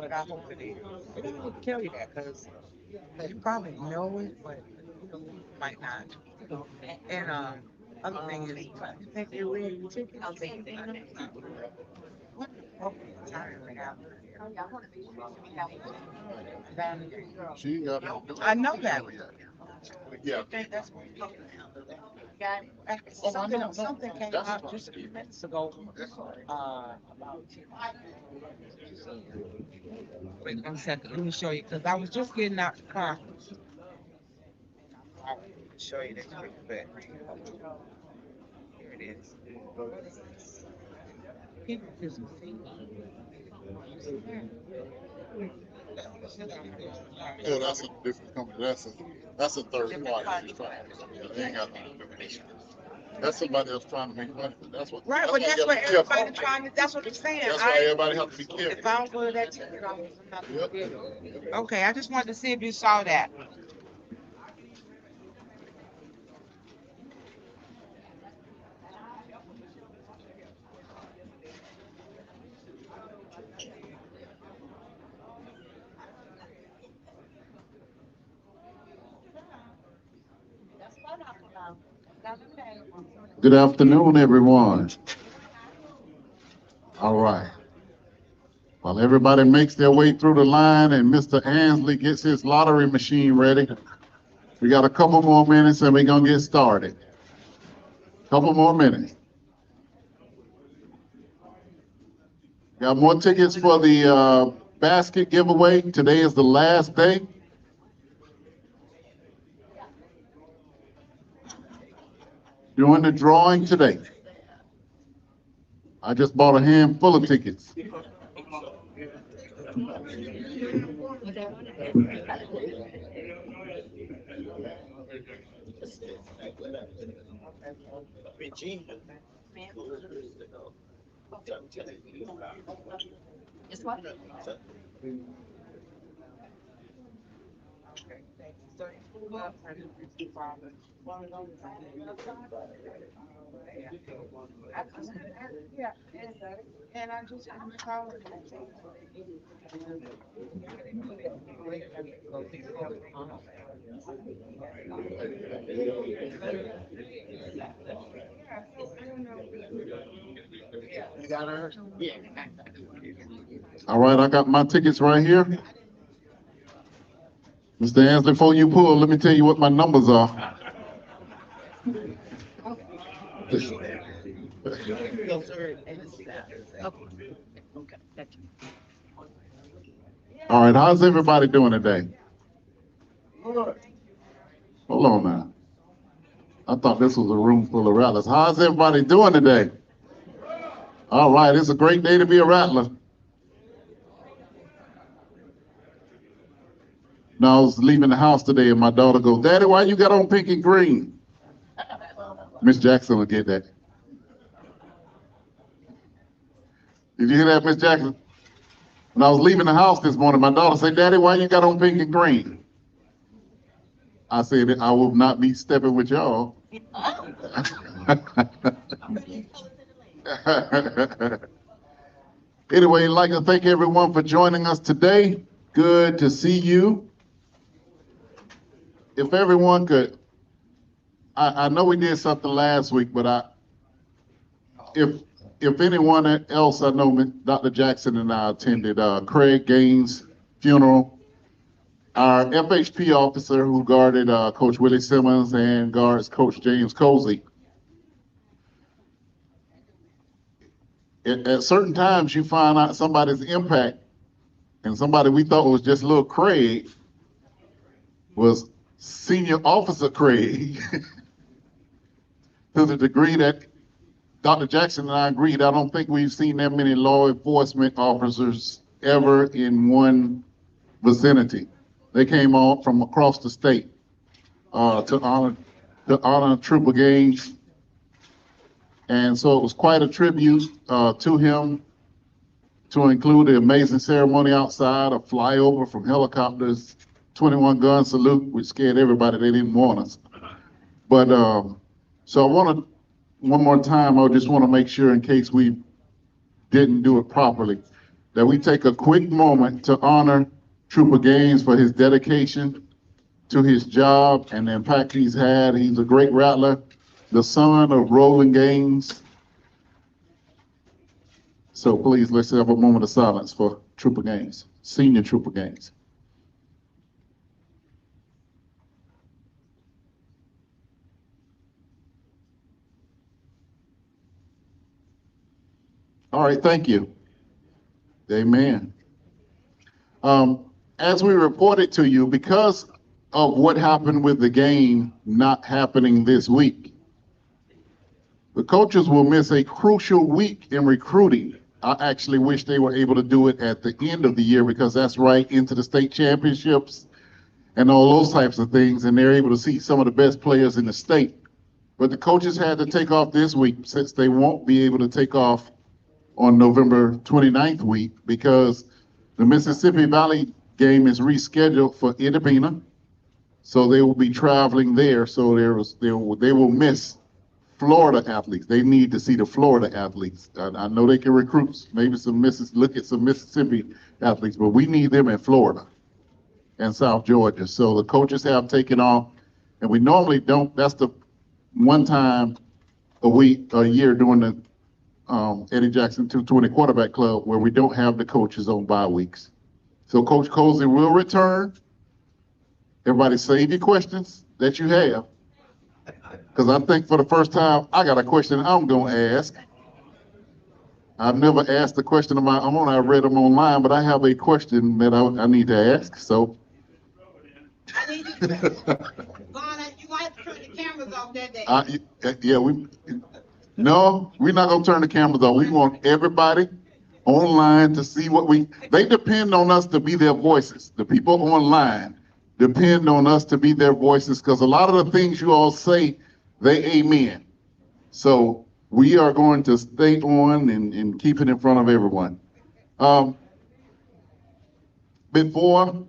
but I hope it is. I don't need to tell you that because you probably know it, but you might not. And other thing is, you think they read tickets? What an appropriate time to have that. She ain't got no. I know that. Yeah. I think that's what we're talking about. Something came out just a few minutes ago. About wait 1 second. Let me show you because I was just getting out the car. I'll show you this quick bit. Here it is. People just see. Oh, that's a different company. That's a third party. She's trying to. Yeah, they ain't got nothing to do with this. That's somebody else trying to make money. But that's what. Right, That's but why that's you what have to be careful. everybody trying to. That's what I'm saying. That's why everybody have to be If careful. I don't go to that ticket office, I'm not gonna Yep. get it. Okay, I just wanted to see if you saw that. Good afternoon, everyone. All right. While everybody makes their way through the line and Mr. Ansley gets his lottery machine ready, we got a couple more minutes and we're going to get started. Couple more minutes. Got more tickets for the basket giveaway. Today is the last day. Doing the drawing today. I just bought a handful of tickets. Regina. Okay, thank you. So, yeah, and I just want to call it. All right, I got my tickets right here. Mr. Ansley, before you pull, let me tell you what my numbers are. All right, how's everybody doing today? Hold on now. I thought this was a room full of rattlers. How's everybody doing today? All right, it's a great day to be a rattler. Now, I was leaving the house today and my daughter goes, Daddy, why you got on pink and green? Miss Jackson will get that. Did you hear that, Miss Jackson? When I was leaving the house this morning, my daughter said, Daddy, why you got on pink and green? I said, I will not be stepping with y'all. Anyway, I'd like to thank everyone for joining us today. Good to see you. If everyone could, I know we did something last week, but if anyone else, I know Dr. Jackson and I attended Craig Gaines' funeral. Our FHP officer who guarded Coach Willie Simmons and guards Coach James Cozy. At certain times, you find out somebody's impact, and somebody we thought was just little Craig was Senior Officer Craig to the degree that Dr. Jackson and I agreed. I don't think we've seen that many law enforcement officers ever in one vicinity. They came all from across the state to honor Trooper Gaines. And so it was quite a tribute to him, to include the amazing ceremony outside, a flyover from helicopters, 21 gun salute, which scared everybody. They didn't want us. But so I want to, one more time, I just want to make sure in case we didn't do it properly. that we take a quick moment to honor Trooper Gaines for his dedication to his job and the impact he's had. He's a great rattler, the son of Roland Gaines. So please, let's have a moment of silence for Trooper Gaines, Senior Trooper Gaines. All right, thank you. Amen. As we reported to you, because of what happened with the game not happening this week, the coaches will miss a crucial week in recruiting. I actually wish they were able to do it at the end of the year because that's right into the state championships and all those types of things, and they're able to see some of the best players in the state. But the coaches had to take off this week since they won't be able to take off on November 29th week because the Mississippi Valley game is rescheduled for Independence. So they will be traveling there. So they will miss Florida athletes. They need to see the Florida athletes. I know they can recruit maybe look at some Mississippi athletes, but we need them in Florida and South Georgia. So the coaches have taken off, and we normally don't. That's the one time a year during the Eddie Jackson 220 Quarterback Club where we don't have the coaches on bye weeks. So Coach Cozy will return. Everybody save your questions that you have, because I think for the first time I got a question I'm going to ask. I've never asked a question of my own. I read them online, but I have a question that I need to ask. So. Lana, you might have to turn the cameras off that day. Yeah, no, we're not gonna turn the cameras on. We want everybody online to see they depend on us to be their voices. The people online depend on us to be their voices because a lot of the things you all say, they amen. So we are going to stay on and keep it in front of everyone. Before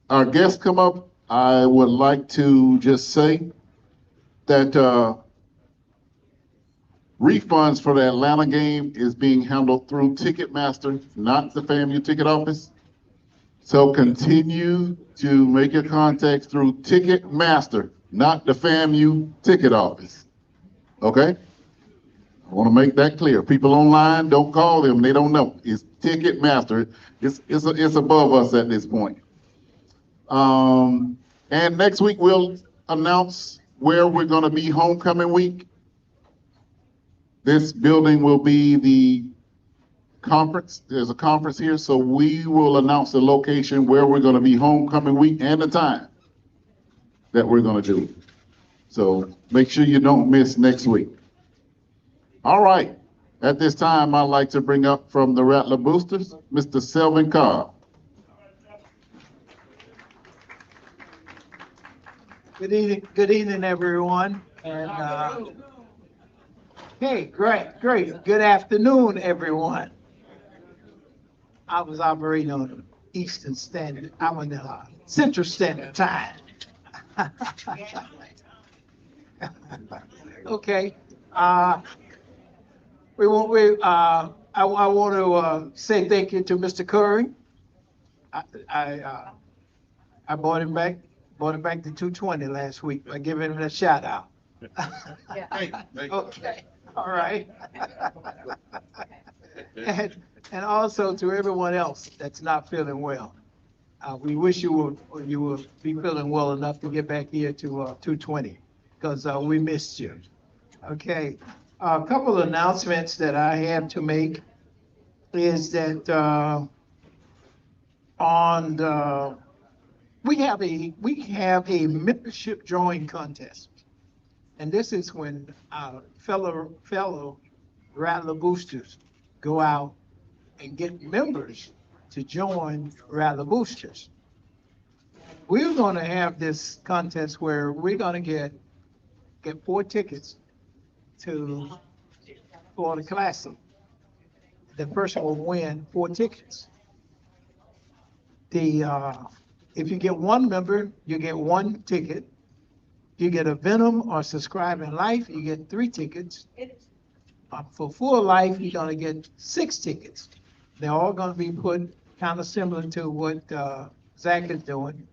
our guests come up, I would like to just say that refunds for the Atlanta game is being handled through Ticketmaster, not the FAMU ticket office. So continue to make your contacts through Ticketmaster, not the FAMU ticket office. Okay? I want to make that clear. People online, don't call them. They don't know. It's Ticketmaster. It's above us at this point. And next week we'll announce where we're going to be homecoming week. This building will be the conference. There's a conference here, so we will announce the location where we're going to be homecoming week and the time that we're going to do. So make sure you don't miss next week. All right. At this time, I'd like to bring up from the Rattler Boosters, Mr. Selvin Cobb. Good evening, everyone. And hey, great. Good afternoon, everyone. I was operating on Eastern Standard. I'm on Central Standard Time. Okay. I want to say thank you to Mr. Curry. I brought him back to 220 last week by giving him a shout out. Okay, all right. And also to everyone else that's not feeling well. We wish you would be feeling well enough to get back here to 220 because we missed you. Okay, a couple of announcements that I have to make is that we have a membership drawing contest, and this is when our fellow Rattler Boosters go out and get members to join Rattler Boosters. We're going to have this contest where we're going to get 4 tickets to Florida Classic. The person will win 4 tickets. If you get 1 member, you get 1 ticket. You get a Venom or Subscribe in Life, you get 3 tickets. For Full Life, you're gonna get 6 tickets. They're all gonna be put kind of similar to what, Zach is doing.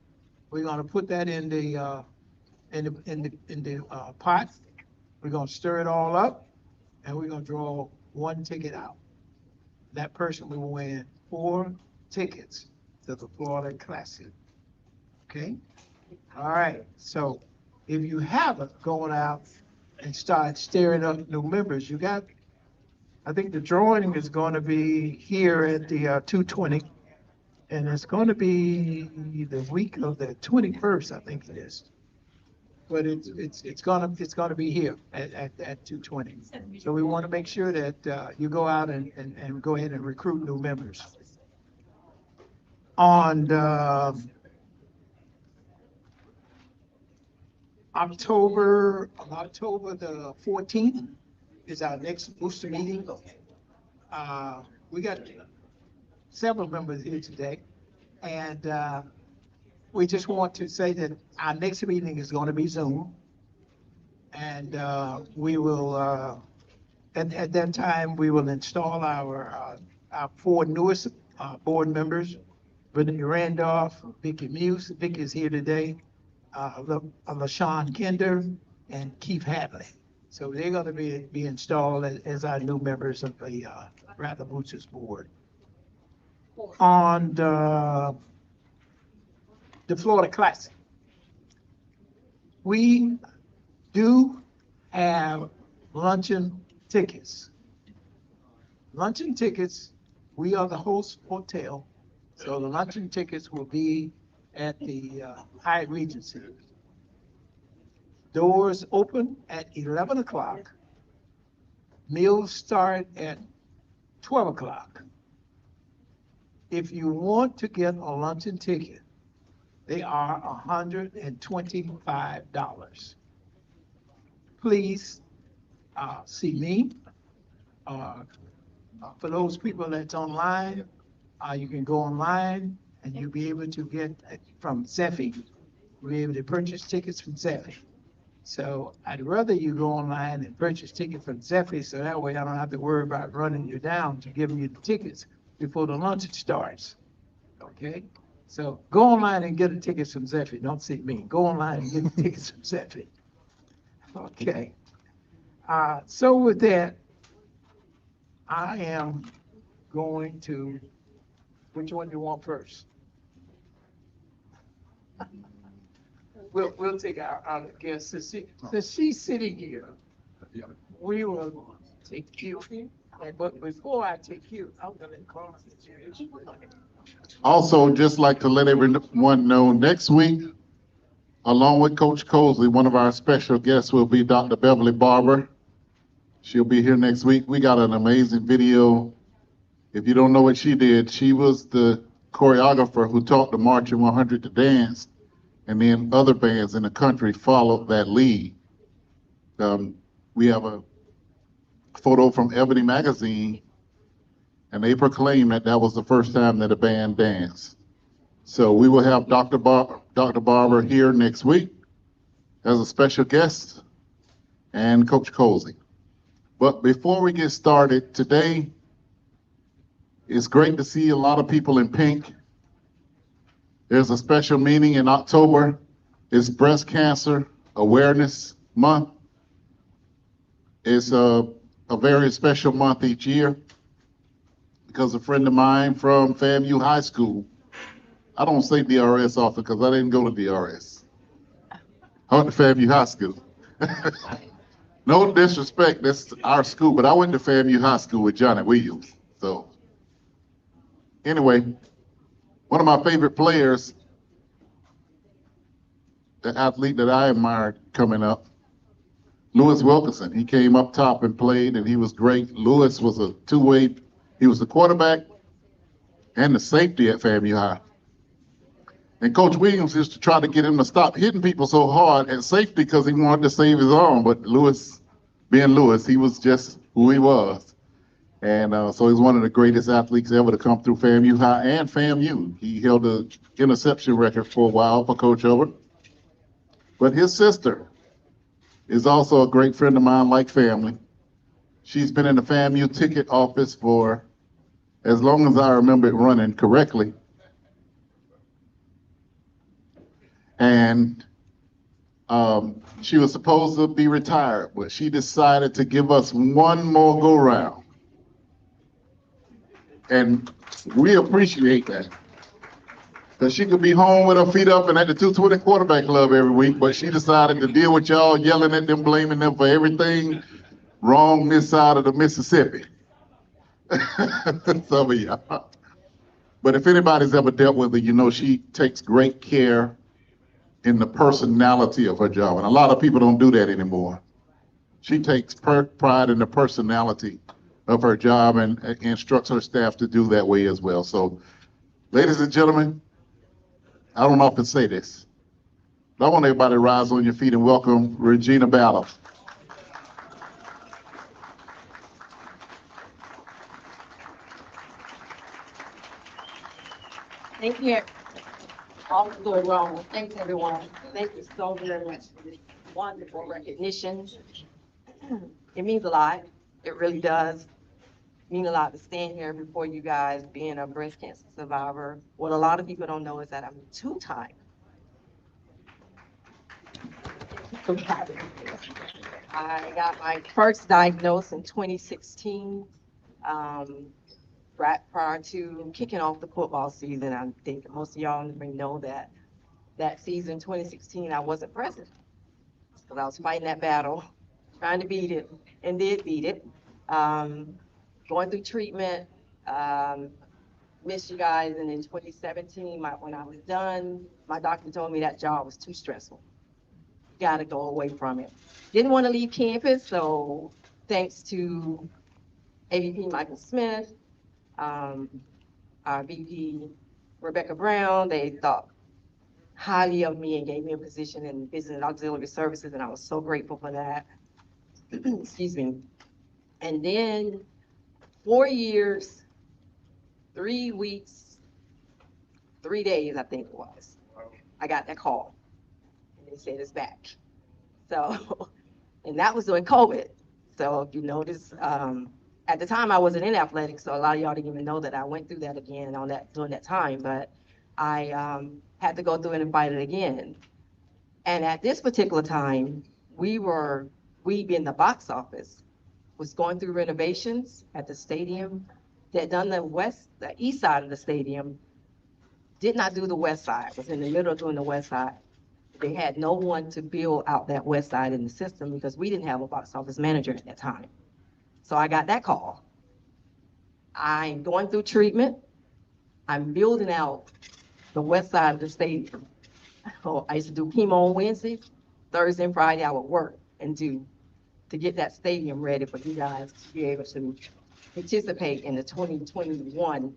We're gonna put that in the pot. We're gonna stir it all up, and we're gonna draw one ticket out. That person will win 4 tickets to the Florida Classic. Okay? All right, so if you haven't gone out and started stirring up new members, I think the drawing is gonna be here at the 220, and it's gonna be the week of the 21st, I think it is. But it's gonna be here at 220. So we want to make sure that you go out and go ahead and recruit new members. On October the 14th is our next booster meeting. We got several members here today, and we just want to say that our next meeting is going to be Zoom. And we will, at that time, we will install our 4 newest board members, Brittany Randolph, Vicky Muse. Vicky is here today, LaShawn Kinder, and Keith Hadley. So they're going to be installed as our new members of the Rattler Boosters board. On the Florida Classic, we do have luncheon tickets. Luncheon tickets, we are the host hotel, so the luncheon tickets will be at the Hyatt Regency. Doors open at 11 o'clock. Meals start at 12 o'clock. If you want to get a luncheon ticket, they are $125. Please see me. For those people that's online, you can go online and you'll be able to get from Zephy. You'll be able to purchase tickets from Zephy. So I'd rather you go online and purchase tickets from Zephy, so that way I don't have to worry about running you down to giving you the tickets before the luncheon starts. Okay? So go online and get the tickets from Zephy. Don't see me. Go online and get the tickets from Zephy. Okay. So with that, I am going to, which one do you want first? We'll take our guest. Since she's sitting here, we will take you. But before I take you, I'm going to call you. Also, just like to let everyone know, next week, along with Coach Cosley, one of our special guests will be Dr. Beverly Barber. She'll be here next week. We got an amazing video. If you don't know what she did, she was the choreographer who taught the Marching 100 to dance, and then other bands in the country followed that lead. We have a photo from Ebony Magazine, and they proclaimed that that was the first time that a band danced. So we will have Dr. Barber here next week as a special guest, and Coach Cosley. But before we get started, today, it's great to see a lot of people in pink. There's a special meaning in October. It's Breast Cancer Awareness Month. It's a very special month each year because a friend of mine from FAMU High School, I don't say DRS often because I didn't go to DRS. I went to FAMU High School. No disrespect, that's our school, but I went to FAMU High School with Johnny Williams. So anyway, one of my favorite players, the athlete that I admired coming up, Lewis Wilkinson. He came up top and played, and he was great. Lewis was a two-way. He was the quarterback and the safety at FAMU High. And Coach Williams used to try to get him to stop hitting people so hard at safety because he wanted to save his arm. But Lewis, being Lewis, he was just who he was. And so he's one of the greatest athletes ever to come through FAMU High and FAMU. He held the interception record for a while for Coach Over. But his sister is also a great friend of mine, like family. She's been in the FAMU ticket office for as long as I remember it running correctly. And she was supposed to be retired, but she decided to give us one more go round. And we appreciate that. Because she could be home with her feet up and at the 220 quarterback club every week, but she decided to deal with y'all yelling at them, blaming them for everything wrong this side of the Mississippi. Some of y'all. But if anybody's ever dealt with her, you know she takes great care in the personality of her job. And a lot of people don't do that anymore. She takes pride in the personality of her job and instructs her staff to do that way as well. So, ladies and gentlemen, I don't often say this, but I want everybody to rise on your feet and welcome Regina Battle. Thank you. All is going wrong. Thanks, everyone. Thank you so very much for this wonderful recognition. It means a lot. It really does mean a lot to stand here before you guys being a breast cancer survivor. What a lot of people don't know is that I'm two-time. I got my first diagnosis in 2016, right prior to kicking off the football season. I think most of y'all may know that season 2016, I wasn't present because I was fighting that battle, trying to beat it, and did beat it. Going through treatment, missed you guys, and in 2017, when I was done, my doctor told me that job was too stressful. Got to go away from it. Didn't want to leave campus, so thanks to AVP Michael Smith, our VP Rebecca Brown, they thought highly of me and gave me a position in business and auxiliary services, and I was so grateful for that. Excuse me. And then 4 years, 3 weeks, 3 days, I think it was, I got that call. And they said it's back. So, and that was during COVID. So if you notice, at the time I wasn't in athletics, so a lot of y'all didn't even know that I went through that again during that time. But I had to go through it and fight it again. And at this particular time, we being the box office, was going through renovations at the stadium. They had done the east side of the stadium, did not do the west side, was in the middle of doing the west side. They had no one to build out that west side in the system because we didn't have a box office manager at that time. So I got that call. I'm going through treatment. I'm building out the west side of the stadium. So I used to do chemo on Wednesday, Thursday and Friday I would work and do to get that stadium ready for you guys to be able to participate in the 2021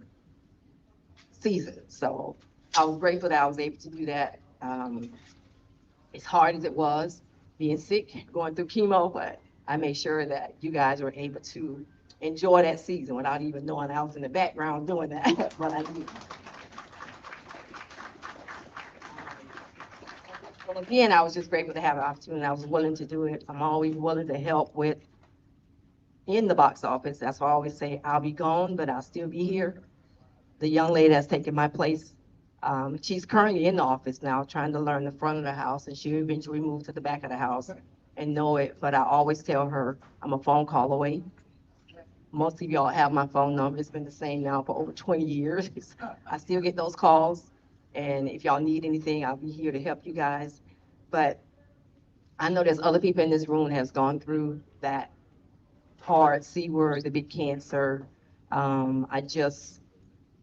season. So I was grateful that I was able to do that. As hard as it was, being sick, going through chemo, but I made sure that you guys were able to enjoy that season without even knowing I was in the background doing that. But I did. Well, again, I was just grateful to have an opportunity. I was willing to do it. I'm always willing to help in the box office. That's why I always say I'll be gone, but I'll still be here. The young lady that's taken my place, she's currently in the office now, trying to learn the front of the house, and she'll eventually move to the back of the house and know it. But I always tell her I'm a phone call away. Most of y'all have my phone number. It's been the same now for over 20 years. I still get those calls. And if y'all need anything, I'll be here to help you guys. But I know there's other people in this room that has gone through that hard C word, the big cancer. I just,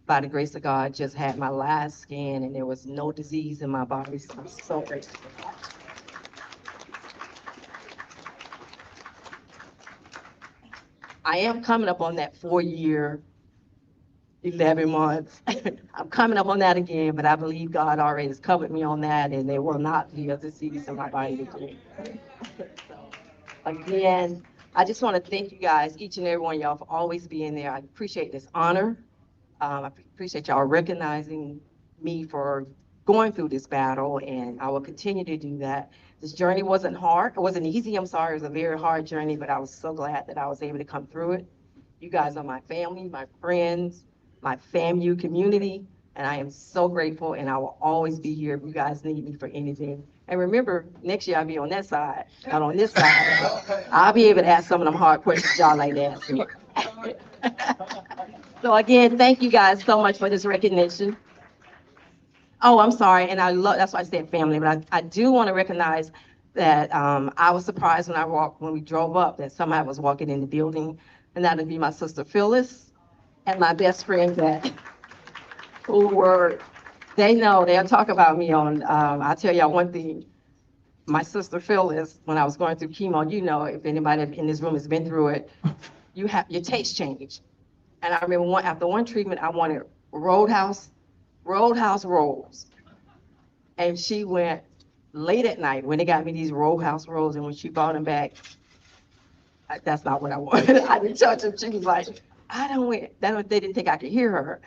by the grace of God, just had my last scan and there was no disease in my body. So I'm so grateful for that. I am coming up on that 4-year, 11 months. I'm coming up on that again, but I believe God already has covered me on that, and there will not be a disease in my body again. So, again, I just want to thank you guys, each and every one of y'all, for always being there. I appreciate this honor. I appreciate y'all recognizing me for going through this battle, and I will continue to do that. This journey wasn't hard. It wasn't easy. I'm sorry. It was a very hard journey, but I was so glad that I was able to come through it. You guys are my family, my friends. my FAMU community, and I am so grateful, and I will always be here if you guys need me for anything. And remember, next year I'll be on that side, not on this side. I'll be able to ask some of them hard questions y'all like to ask me. So again, thank you guys so much for this recognition. Oh, I'm sorry, and I love, that's why I said family, but I do want to recognize that I was surprised when we drove up, that somebody was walking in the building, and that would be my sister Phyllis and my best friend that, who were, they know, they'll talk about me on, I'll tell y'all one thing, my sister Phyllis, when I was going through chemo, you know, if anybody in this room has been through it, you have, your taste change. And I remember after one treatment, I wanted Roadhouse rolls. And she went late at night when they got me these Roadhouse rolls, and when she brought them back, that's not what I wanted. I didn't touch them. She was like, I don't went, they didn't think I could hear her.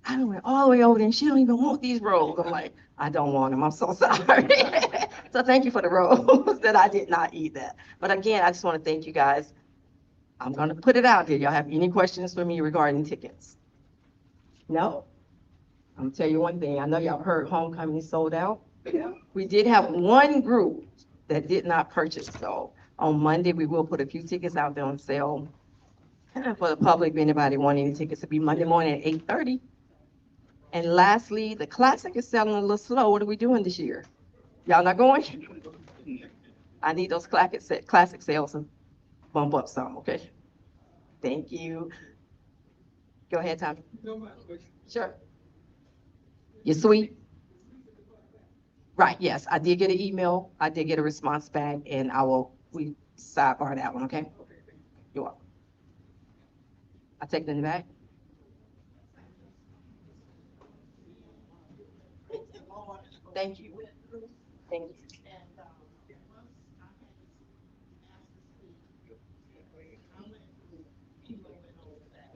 I done went all the way over there, and she don't even want these rolls. I'm like, I don't want them. I'm so sorry. So thank you for the rolls that I did not eat that. But again, I just want to thank you guys. I'm going to put it out there. Y'all have any questions for me regarding tickets? No? I'm gonna tell you one thing. I know y'all heard homecoming sold out. We did have one group that did not purchase. So on Monday, we will put a few tickets out there on sale for the public. If anybody want any tickets, it'll be Monday morning at 8:30. And lastly, the classic is selling a little slow. What are we doing this year? Y'all not going? I need those classic sales to bump up some, okay? Thank you. Go ahead, Tommy. Sure. You sweet? Right, yes, I did get an email. I did get a response back, and we sidebar that one, okay? You're welcome. I take it in the back. Thank you. Thank you.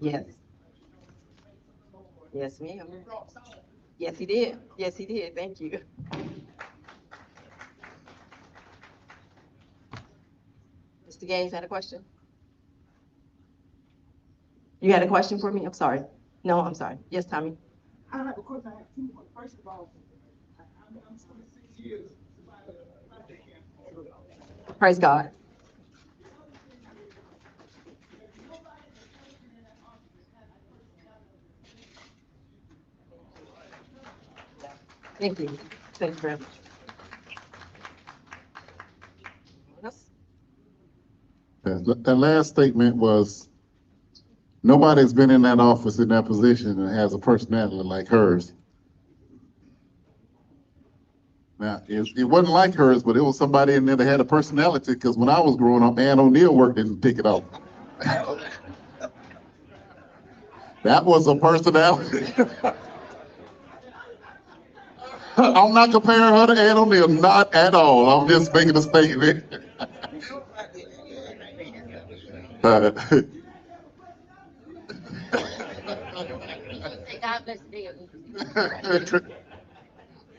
Yes. Yes, ma'am. Yes, he did. Yes, he did. Thank you. Mr. Gaines had a question? You had a question for me? I'm sorry. No, I'm sorry. Yes, Tommy. I have a question. I have two. First of all, I'm 26 years. Praise God. Thank you. Thank you very much. Yes. That last statement was, nobody's been in that office in that position and has a personality like hers. Now, it wasn't like hers, but it was somebody in there that had a personality, because when I was growing up, Ann O'Neill worked in the ticket office. That was a personality. I'm not comparing her to Ann O'Neill, not at all. I'm just making a statement.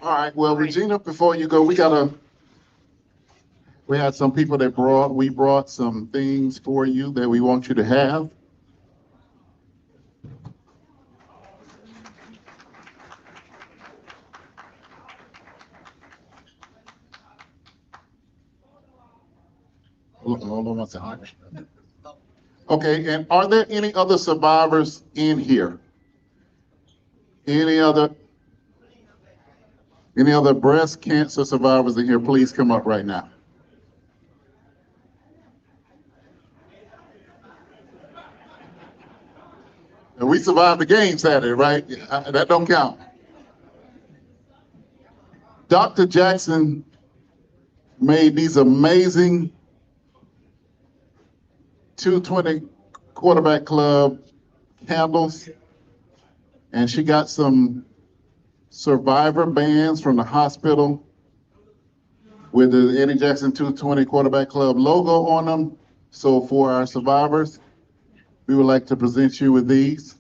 All right, well, Regina, before you go, we had some people that we brought some things for you that we want you to have. Hold on one second. Okay, and are there any other survivors in here? Any other breast cancer survivors in here? Please come up right now. And we survived the game Saturday, right? That don't count. Dr. Jackson made these amazing 220 quarterback club candles, and she got some survivor bands from the hospital with the Eddie Jackson 220 quarterback club logo on them. So for our survivors, we would like to present you with these.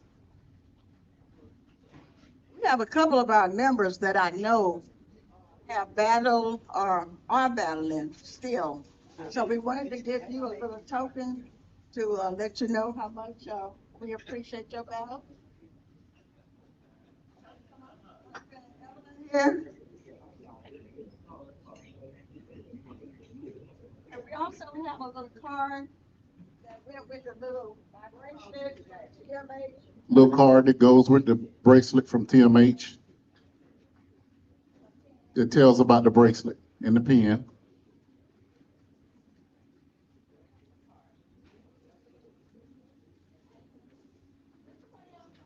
We have a couple of our members that I know have battled or are battling still. So we wanted to give you a little token to let you know how much we appreciate your battle. And we also have a little card that went with the little bracelet that TMH. Little card that goes with the bracelet from TMH. It tells about the bracelet and the pin.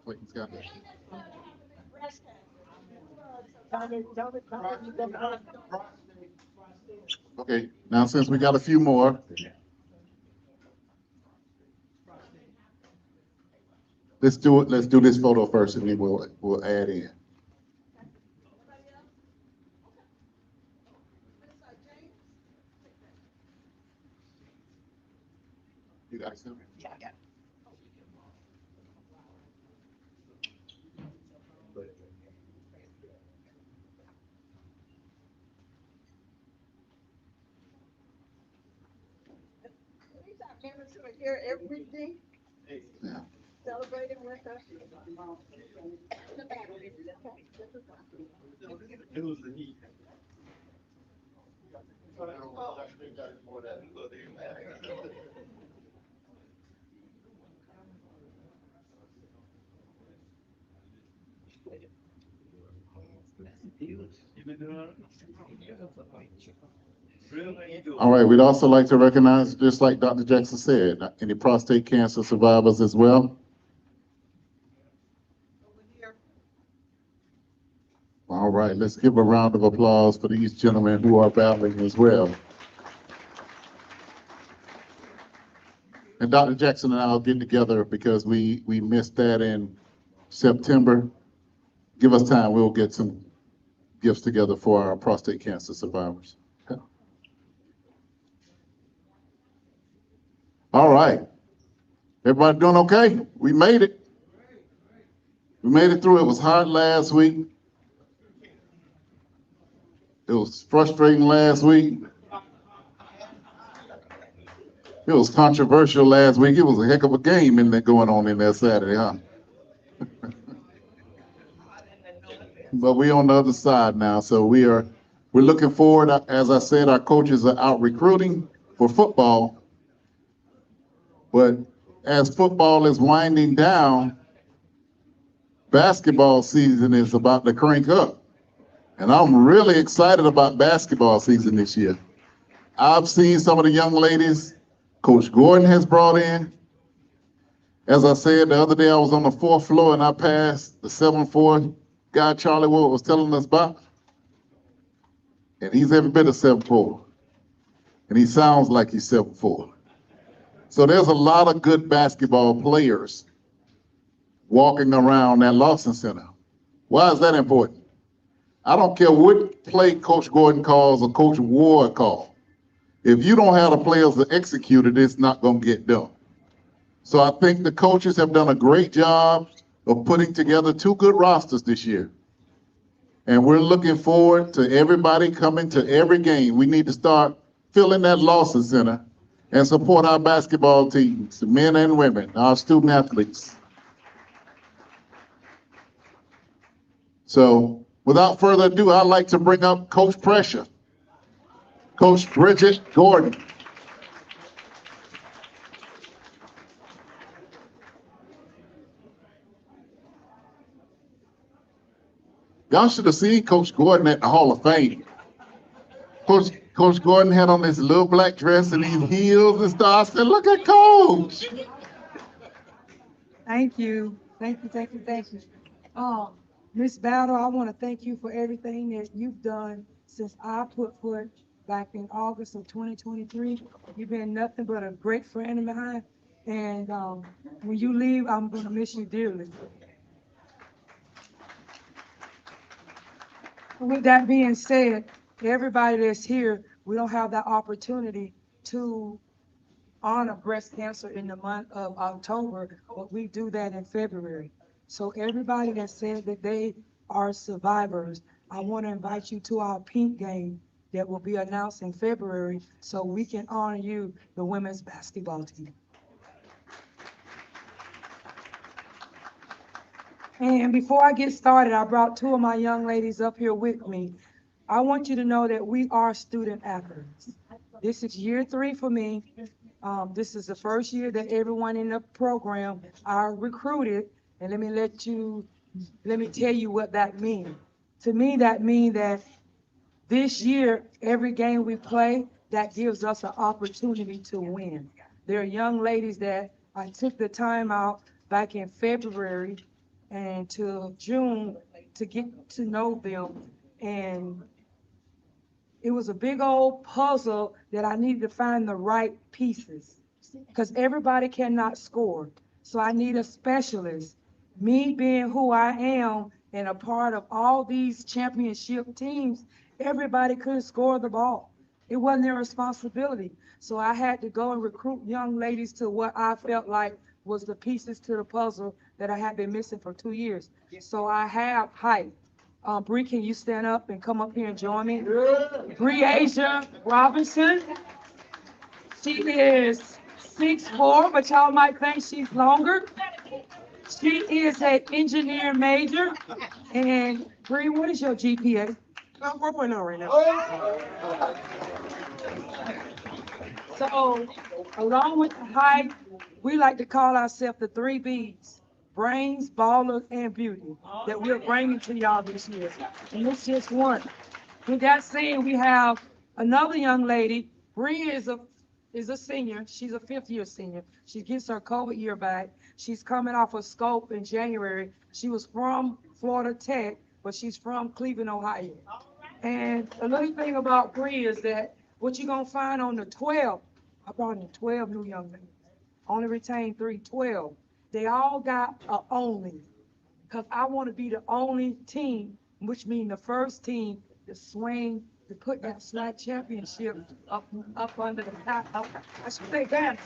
Wait, he's got it. Okay, now since we got a few more, let's do it. Let's do this photo first, and then we'll add in. You got it, Sylvia? Yeah, yeah. These are members who are here every day Yeah. celebrating with us. The battery, okay? All right, we'd also like to recognize, just like Dr. Jackson said, any prostate cancer survivors as well. All right, let's give a round of applause for these gentlemen who are battling as well. And Dr. Jackson and I will get together because we missed that in September. Give us time, we'll get some gifts together for our prostate cancer survivors. All right. Everybody doing okay? We made it. We made it through. It was hard last week. It was frustrating last week. It was controversial last week. It was a heck of a game in there going on in there Saturday, huh? But we're on the other side now, so we're looking forward. As I said, our coaches are out recruiting for football. But as football is winding down, basketball season is about to crank up. And I'm really excited about basketball season this year. I've seen some of the young ladies Coach Gordon has brought in. As I said, the other day I was on the 4th floor and I passed the 7'4" guy Charlie Ward was telling us about. And he's every bit of 7'4". And he sounds like he's 7'4". So there's a lot of good basketball players walking around that Lawson Center. Why is that important? I don't care what play Coach Gordon calls or Coach Ward calls. If you don't have the players to execute it, it's not going to get done. So I think the coaches have done a great job of putting together 2 good rosters this year. And we're looking forward to everybody coming to every game. We need to start filling that Lawson Center and support our basketball teams, men and women, our student athletes. So without further ado, I'd like to bring up Coach Pressure, Coach Bridgette Gordon. Y'all should have seen Coach Gordon at the Hall of Fame. Coach Gordon had on this little black dress and these heels and stuff. I said, look at Coach. Thank you. Thank you, thank you, thank you. Miss Battle, I want to thank you for everything that you've done since I put foot back in August of 2023. You've been nothing but a great friend of mine. And when you leave, I'm going to miss you dearly. With that being said, everybody that's here, we don't have that opportunity to honor breast cancer in the month of October, but we do that in February. So everybody that said that they are survivors, I want to invite you to our pink game that will be announced in February so we can honor you, the women's basketball team. And before I get started, I brought two of my young ladies up here with me. I want you to know that we are student athletes. This is year 3 for me. This is the first year that everyone in the program are recruited. And let me tell you what that means. To me, that means that this year, every game we play, that gives us an opportunity to win. There are young ladies that I took the time out back in February and till June to get to know them. And it was a big old puzzle that I needed to find the right pieces because everybody cannot score. So I need a specialist. Me being who I am and a part of all these championship teams, everybody couldn't score the ball. It wasn't their responsibility. So I had to go and recruit young ladies to what I felt like was the pieces to the puzzle that I had been missing for 2 years. So I have height. Bree, can you stand up and come up here and join me? Bree Asia Robinson. She is 6'4", but y'all might think she's longer. She is an engineer major. And Bree, what is your GPA? I'm 4.0 right now. So, along with the height, we like to call ourselves the 3 B's: brains, ballers, and beauty that we're bringing to y'all this year. And it's just one. With that saying, we have another young lady. Bree is a senior. She's a 5th-year senior. She gets her COVID year back. She's coming off a scope in January. She was from Florida Tech, but she's from Cleveland, Ohio. And the little thing about Bree is that what you're going to find on the 12, I brought in 12 new young ladies. Only retained 3, 12. They all got a only, because I want to be the only team, which means the first team to swing, to put that SWAC championship up under the top. I should say that.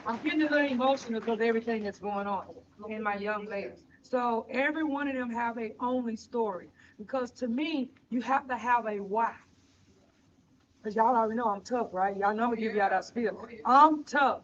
I'm getting a little emotional because of everything that's going on in my young ladies. So every one of them have a only story, because to me, you have to have a why. Because y'all already know I'm tough, right? Y'all know I'm gonna give y'all that spiel. I'm tough.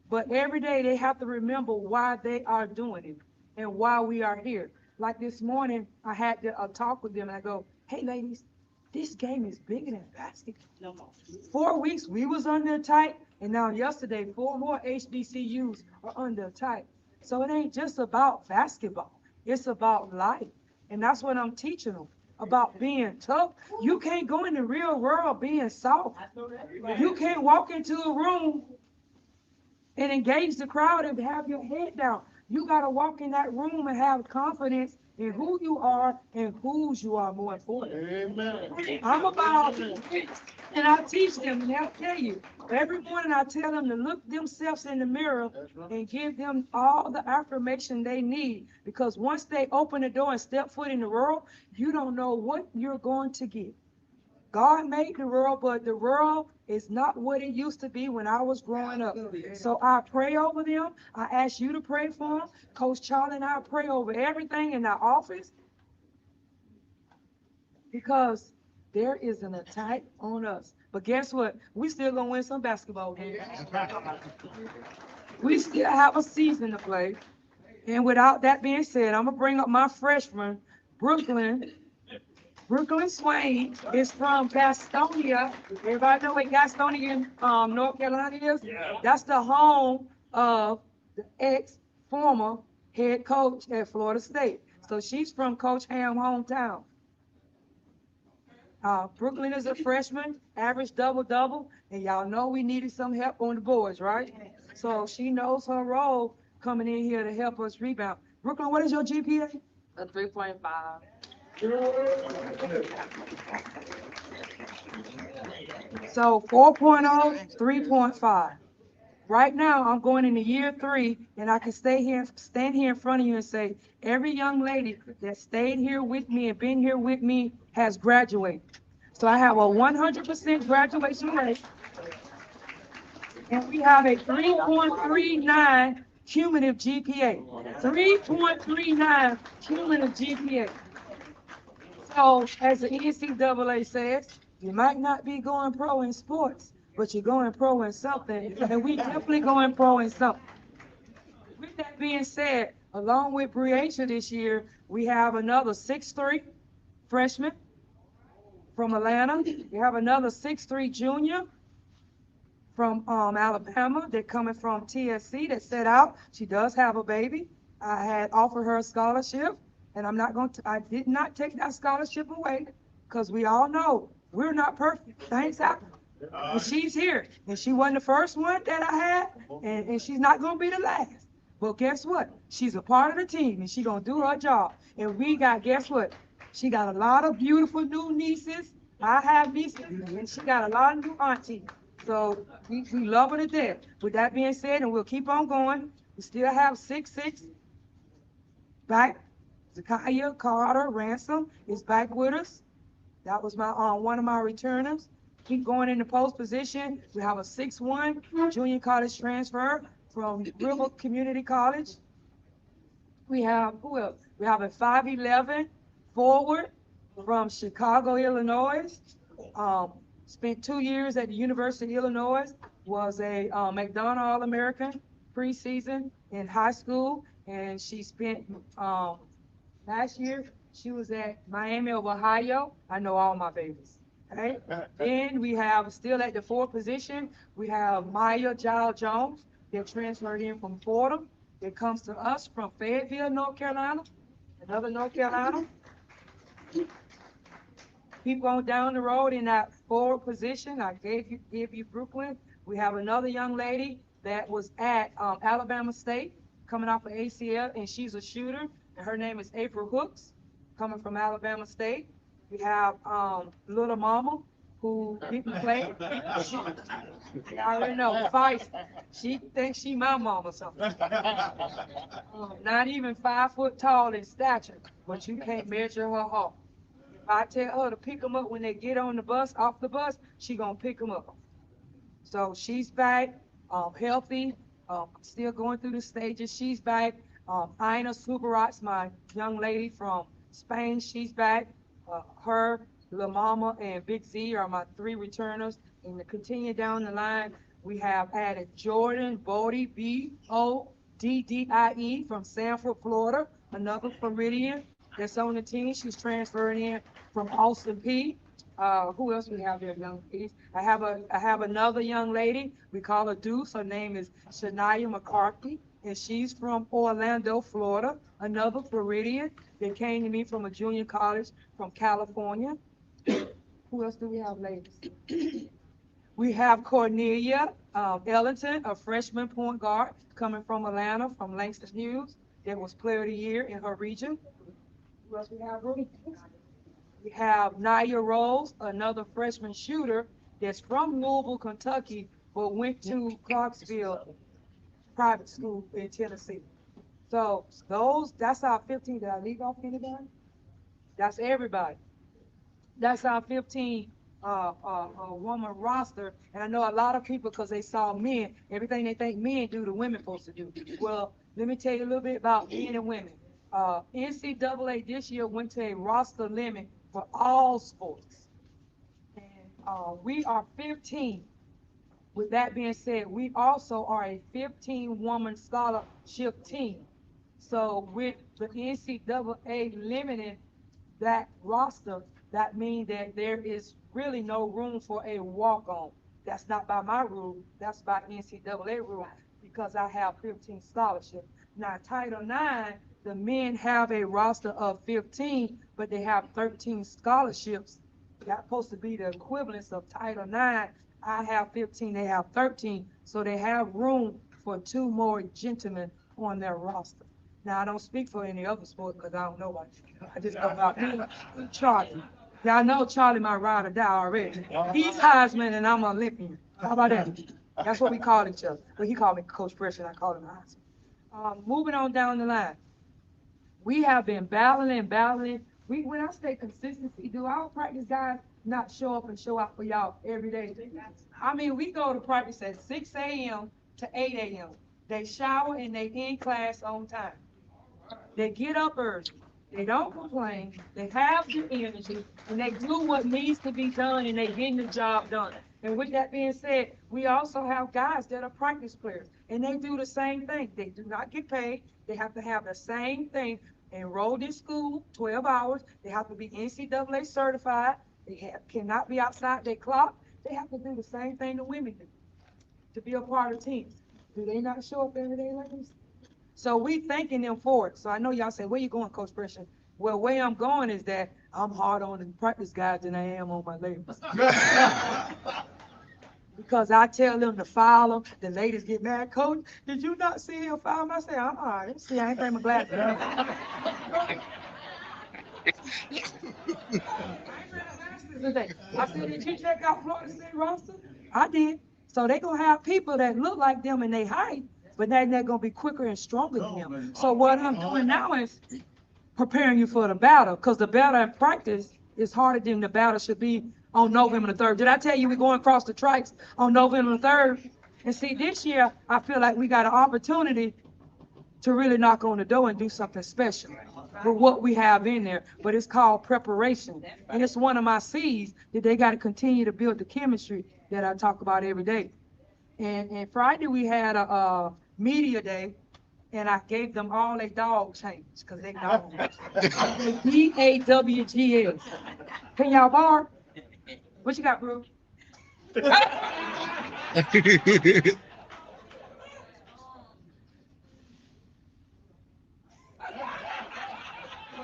But every day they have to remember why they are doing it and why we are here. Like this morning, I had to talk with them and I go, hey ladies, this game is bigger than basketball. 4 weeks we was under attack, and now yesterday 4 more HBCUs are under attack. So it ain't just about basketball. It's about life. And that's what I'm teaching them, about being tough. You can't go in the real world being soft. You can't walk into a room and engage the crowd and have your head down. You got to walk in that room and have confidence in who you are and whose you are, more important. Amen. I'm about it. And I teach them, and they'll tell you. Every morning I tell them to look themselves in the mirror and give them all the affirmation they need. Because once they open the door and step foot in the world, you don't know what you're going to get. God made the world, but the world is not what it used to be when I was growing up. So I pray over them. I ask you to pray for them. Coach Charlie and I pray over everything in our office, because there is an attack on us. But guess what? We still gonna win some basketball games. We still have a season to play. And without that being said, I'm gonna bring up my freshman, Brooklyn. Brooklyn Swain is from Gastonia. Everybody know what Gastonia, North Carolina is? Yeah. That's the home of the ex-former head coach at Florida State. So she's from Coach Ham's hometown. Brooklyn is a freshman, average double-double, and y'all know we needed some help on the boards, right? So she knows her role coming in here to help us rebound. Brooklyn, what is your GPA? A 3.5. So 4.0, 3.5. Right now, I'm going into year 3, and I can stand here in front of you and say, every young lady that stayed here with me and been here with me has graduated. So I have a 100% graduation rate, and we have a 3.39 cumulative GPA. 3.39 cumulative GPA. So, as the NCAA says, you might not be going pro in sports, but you're going pro in something, and we definitely going pro in something. With that being said, Along with Bridgette this year, we have another 6'3" freshman from Atlanta. We have another 6'3" junior from Alabama. They're coming from TSC that set out. She does have a baby. I had offered her a scholarship, and I did not take that scholarship away because we all know we're not perfect. Things happen. And she's here, and she wasn't the first one that I had, and she's not gonna be the last. But guess what? She's a part of the team, and she's gonna do her job. And we got, guess what? She got a lot of beautiful new nieces. I have nieces, and she got a lot of new aunties. So we love her to death. With that being said, and we'll keep on going, we still have 6'6" back. Zakiah Carter Ransom is back with us. That was my one of my returners. Keep going in the post position. We have a 6'1" junior college transfer from River Community College. We have, who else? We have a 5'11" forward from Chicago, Illinois. Spent 2 years at the University of Illinois, was a McDonald All-American preseason in high school, and she spent last year, she was at Miami of Ohio. I know all my babies. Okay? Then we have, still at the 4th position, we have Maya Giles Jones that transferred in from Fordham. That comes to us from Fayetteville, North Carolina, another North Carolina. Keep going down the road in that forward position. I gave you Brooklyn. We have another young lady that was at Alabama State coming off of ACL, and she's a shooter, and her name is April Hooks, coming from Alabama State. We have Little Mama, who didn't play. I already know, feist. She thinks she my mom or something. Not even 5 foot tall in stature, but you can't measure her heart. If I tell her to pick them up when they get on the bus, off the bus, she gonna pick them up. So she's back, healthy, still going through the stages. She's back. Ina Subarat's my young lady from Spain. She's back. Her, La Mama, and Big Z are my 3 returners. And to continue down the line, we have added Jordan Bodie, Boddie, from Sanford, Florida, another Floridian that's on the team. She's transferring in from Austin P. Who else we have there, young ladies? I have another young lady. We call her Deuce. Her name is Shania McCarthy, and she's from Orlando, Florida. Another Floridian that came to me from a junior college from California. Who else do we have, ladies? We have Cornelia Ellington, a freshman point guard coming from Atlanta, from Langston Hughes, that was player of the year in her region. Who else we have, Rudy? We have Naya Rose, another freshman shooter that's from Louisville, Kentucky, but went to Clarksville private school in Tennessee. So that's our 15. Did I leave off anybody? That's everybody. That's our 15 woman roster. And I know a lot of people, because they saw men, everything they think men do, the women supposed to do. Well, let me tell you a little bit about men and women. NCAA this year went to a roster limit for all sports. And we are 15. With that being said, we also are a 15-woman scholarship team. So with the NCAA limiting that roster, that means that there is really no room for a walk-on. That's not by my rule, that's by NCAA rule, because I have 15 scholarships. Now, Title IX, the men have a roster of 15, but they have 13 scholarships. That's supposed to be the equivalence of Title IX. I have 15, they have 13, so they have room for 2 more gentlemen on their roster. Now, I don't speak for any other sport because I don't know about it. I just know about Charlie. Y'all know Charlie might ride or die already. He's Heisman and I'm Olympian. How about that? That's what we call each other. But he called me Coach Pressure and I called him Heisman. Moving on down the line. We have been battling. When I say consistency, do our practice guys not show up and show out for y'all every day? I mean, we go to practice at 6 a.m. to 8 a.m. They shower and they in class on time. They get up early. They don't complain. They have the energy and they do what needs to be done and they getting the job done. And with that being said, we also have guys that are practice players, and they do the same thing. They do not get paid. They have to have the same thing, enrolled in school, 12 hours. They have to be NCAA certified. Cannot be outside their clock. They have to do the same thing the women do to be a part of teams. Do they not show up every day, ladies? So we thanking them for it. So I know y'all say, where you going, Coach Christian? Well, where I'm going is that I'm hard on the practice guys than I am on my ladies. Because I tell them to foul them. The ladies get mad. Coach, did you not see him foul him? I say, all right, see, I ain't bring my glasses. I said, did you check out Florida State roster? I did. So they gonna have people that look like them in their height, but they're gonna be quicker and stronger than them. So what I'm doing now is preparing you for the battle, because the battle in practice is harder than the battle should be on November the 3rd. Did I tell you we're going across the tracks on November the 3rd? And see, this year, I feel like we got an opportunity to really knock on the door and do something special with what we have in there. But it's called preparation. And it's one of my C's that they got to continue to build the chemistry that I talk about every day. And Friday, we had a media day, and I gave them all their dog chains, because they dogs. DAWGS. Can y'all bark? What you got, bro? Well,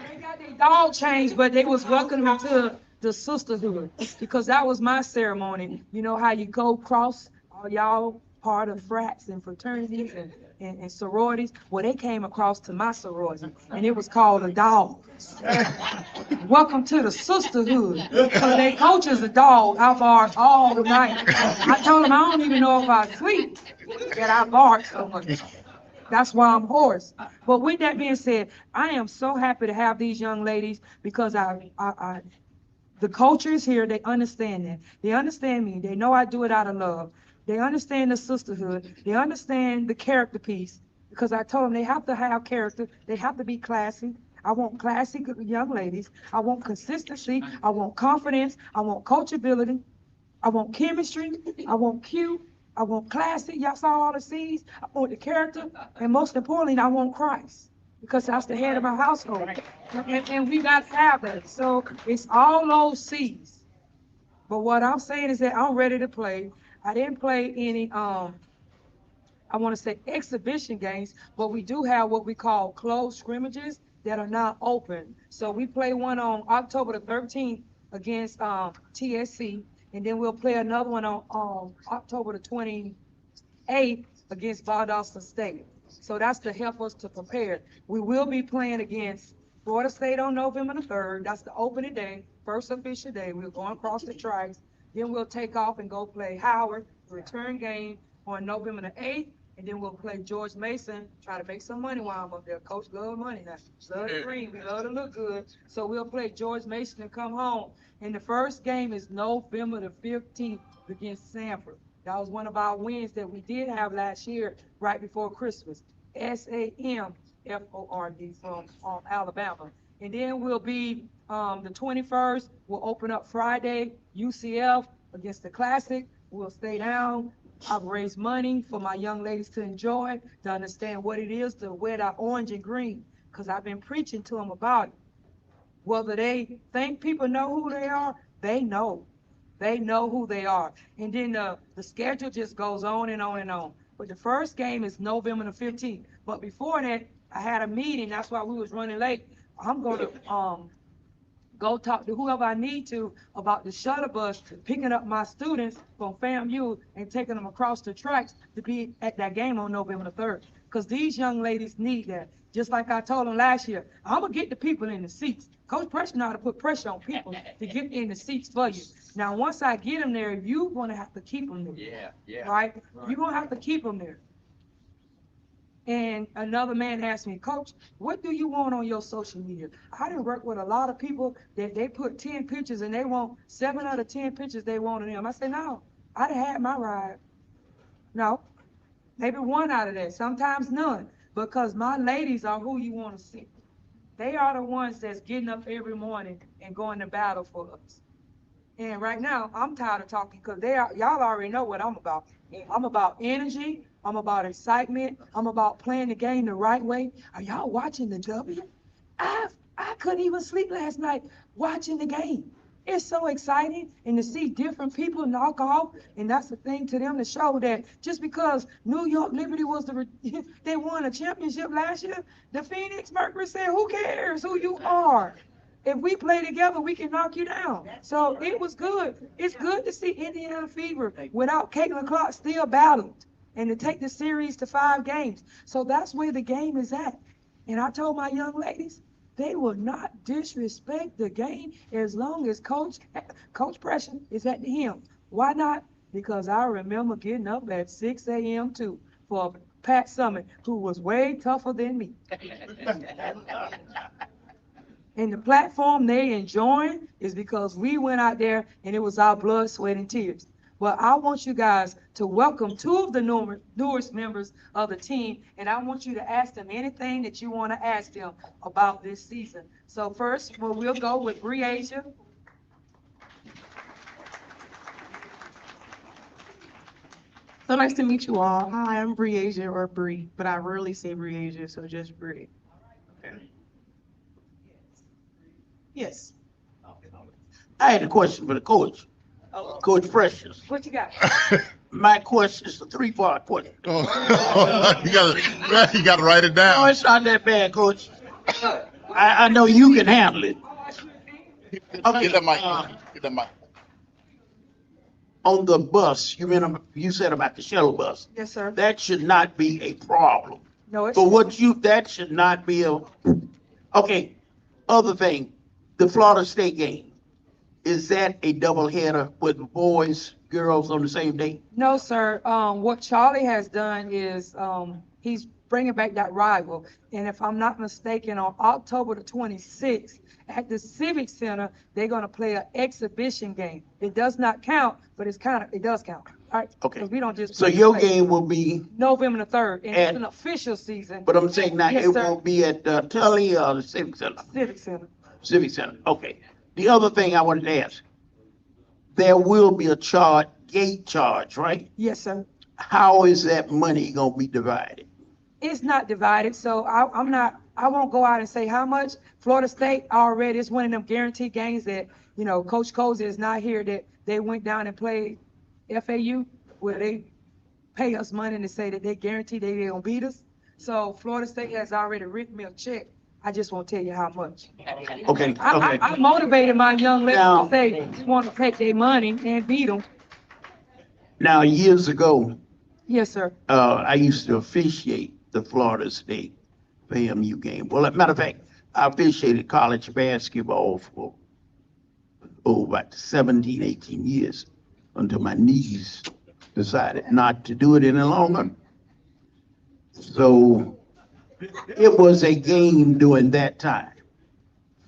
they got their dog chains, but they was welcoming to the sisterhood, because that was my ceremony. You know how you go cross, all y'all part of frats and fraternities and sororities. Well, they came across to my sorority, and it was called a dog. Welcome to the sisterhood. So their coach is a dog. I bark all the night. I told him I don't even know if I sleep, that I bark so much. That's why I'm hoarse. But with that being said, I am so happy to have these young ladies, because the culture is here. They understand that. They understand me. They know I do it out of love. They understand the sisterhood. They understand the character piece, because I told them they have to have character. They have to be classy. I want classy young ladies. I want consistency. I want confidence. I want coachability. I want chemistry. I want cute. I want classy. Y'all saw all the C's. I want the character. And most importantly, I want Christ, because that's the head of my household. And we got to have that. So it's all those C's. But what I'm saying is that I'm ready to play. I didn't play any, I want to say exhibition games, but we do have what we call closed scrimmages that are not open. So we play one on October the 13th against TSC, and then we'll play another one on October the 28th against Valdosta State. So that's to help us to prepare. We will be playing against Florida State on November the 3rd. That's the opening day, first official day. We're going across the tracks. Then we'll take off and go play Howard, return game on November the 8th. And then we'll play George Mason, try to make some money while I'm up there. Coach love money now. Love the green, we love to look good. So we'll play George Mason and come home. And the first game is November the 15th against Sanford. That was one of our wins that we did have last year, right before Christmas. SAMFORD from Alabama. And then we'll be the 21st, we'll open up Friday, UCF against the Classic. We'll stay down. I've raised money for my young ladies to enjoy, to understand what it is to wear that orange and green, because I've been preaching to them about it. Whether they think people know who they are, they know. They know who they are. And then the schedule just goes on and on and on. But the first game is November the 15th. But before that, I had a meeting. That's why we was running late. I'm going to go talk to whoever I need to about the shuttle bus picking up my students from FAMU and taking them across the tracks to be at that game on November the 3rd. Because these young ladies need that. Just like I told them last year, I'm going to get the people in the seats. Coach Pressure know how to put pressure on people to get in the seats for you. Now, once I get them there, you're going to have to keep them there. Right? You're going to have to keep them there. And another man asked me, Coach, what do you want on your social media? I done work with a lot of people that they put 10 pictures and they want 7 out of 10 pictures they want of them. I said, no, I done had my ride. No, maybe 1 out of that, sometimes none, because my ladies are who you want to see. They are the ones that's getting up every morning and going to battle for us. And right now, I'm tired of talking because y'all already know what I'm about. I'm about energy. I'm about excitement. I'm about playing the game the right way. Are y'all watching the W? I couldn't even sleep last night watching the game. It's so exciting and to see different people knock off, and that's the thing to them to show that just because New York Liberty was they won a championship last year, the Phoenix Mercury said, "Who cares who you are? If we play together, we can knock you down." So it was good. It's good to see Indiana Fever without Caitlin Clark still battled and to take the series to 5 games. So that's where the game is at. And I told my young ladies, they will not disrespect the game as long as Coach Pressure is at the helm. Why not? Because I remember getting up at 6 a.m. too for Pat Summit, who was way tougher than me. And the platform they enjoying is because we went out there and it was our blood, sweat, and tears. But I want you guys to welcome 2 of the newest members of the team, and I want you to ask them anything that you want to ask them about this season. So first, we'll go with Bridgette. So nice to meet you all. Hi, I'm Bridgette or Bree, but I rarely say Bridgette, so just Bree. Okay. Yes. I had a question for the coach, Coach Precious. What you got? My question is a 3-part question. Oh, you gotta write it No, down. it's not that bad, Coach. I know you can handle it. Okay, Get that mic. Get that mic. on the bus, you said about the shuttle bus. Yes, sir. That should not be a problem. No, it's For that should not be okay. Other thing, the Florida State game, is that a doubleheader with boys, girls on the same day? No, sir. What Charlie has done is he's bringing back that rival. And if I'm not mistaken, on October the 26th at the Civic Center, they're going to play an exhibition game. It does not count, but it does count. All right. Okay. 'Cause we don't just. So your game will be, November the 3rd, and At- it's an official season. but I'm saying now, Yes, it sir. won't be at Tully or the Civic Center? Civic Center. Civic Center, okay. The other thing I wanted to ask, there will be a gate charge, right? Yes, sir. How is that money gonna be divided? It's not divided, so I won't go out and say how much. Florida State already is one of them guaranteed games that, Coach Cozy is not here, that they went down and played FAU, where they pay us money to say that they guarantee they're gonna beat us. So Florida State has already written me a check. I just won't tell you how much. Okay, I motivated my young ladies Now- to say, they want to take their money and beat them. Now, years ago, Yes, sir. I used to officiate the Florida State FAMU game. Well, as a matter of fact, I officiated college basketball for, about 17, 18 years until my knees decided not to do it any longer. So it was a game during that time.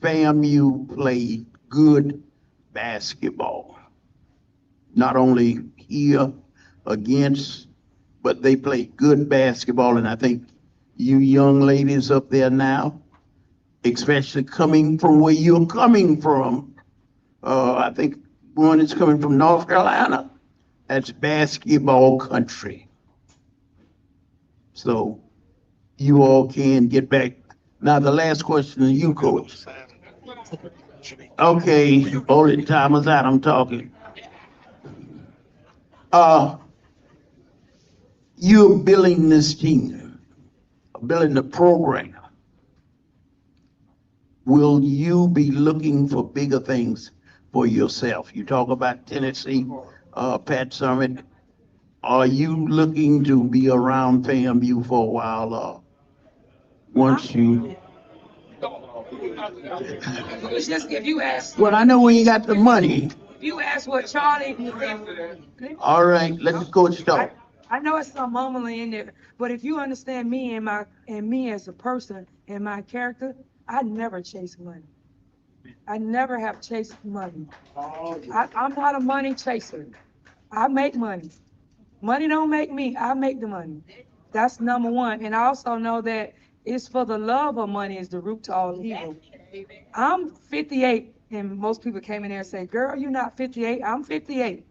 FAMU played good basketball. Not only here against, but they played good basketball, and I think you young ladies up there now, especially coming from where you're coming from, I think one is coming from North Carolina, that's basketball country. So you all can get back. Now, the last question to you, Coach. Okay, only time is out, I'm talking. You're building this team, building the program. Will you be looking for bigger things for yourself? You talk about Tennessee, Pat Summit. Are you looking to be around FAMU for a while, once you? It's just, if you ask Well, I know when you got the money. what Charlie. All right, let the coach talk. I know it's some mumbling in there, but if you understand me and me as a person and my character, I never chase money. I never have chased money. I'm not a money chaser. I make money. Money don't make me, I make the money. That's number one. And I also know that it's for the love of money is the root to all evil. I'm 58 And most people came in there and say, girl, you're not 58. I'm 58.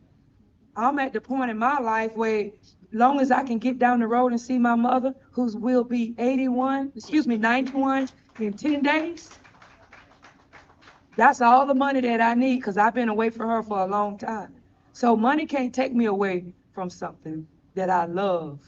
I'm at the point in my life where long as I can get down the road and see my mother, who will be 91 in 10 days, that's all the money that I need because I've been away from her for a long time. So money can't take me away from something that I love.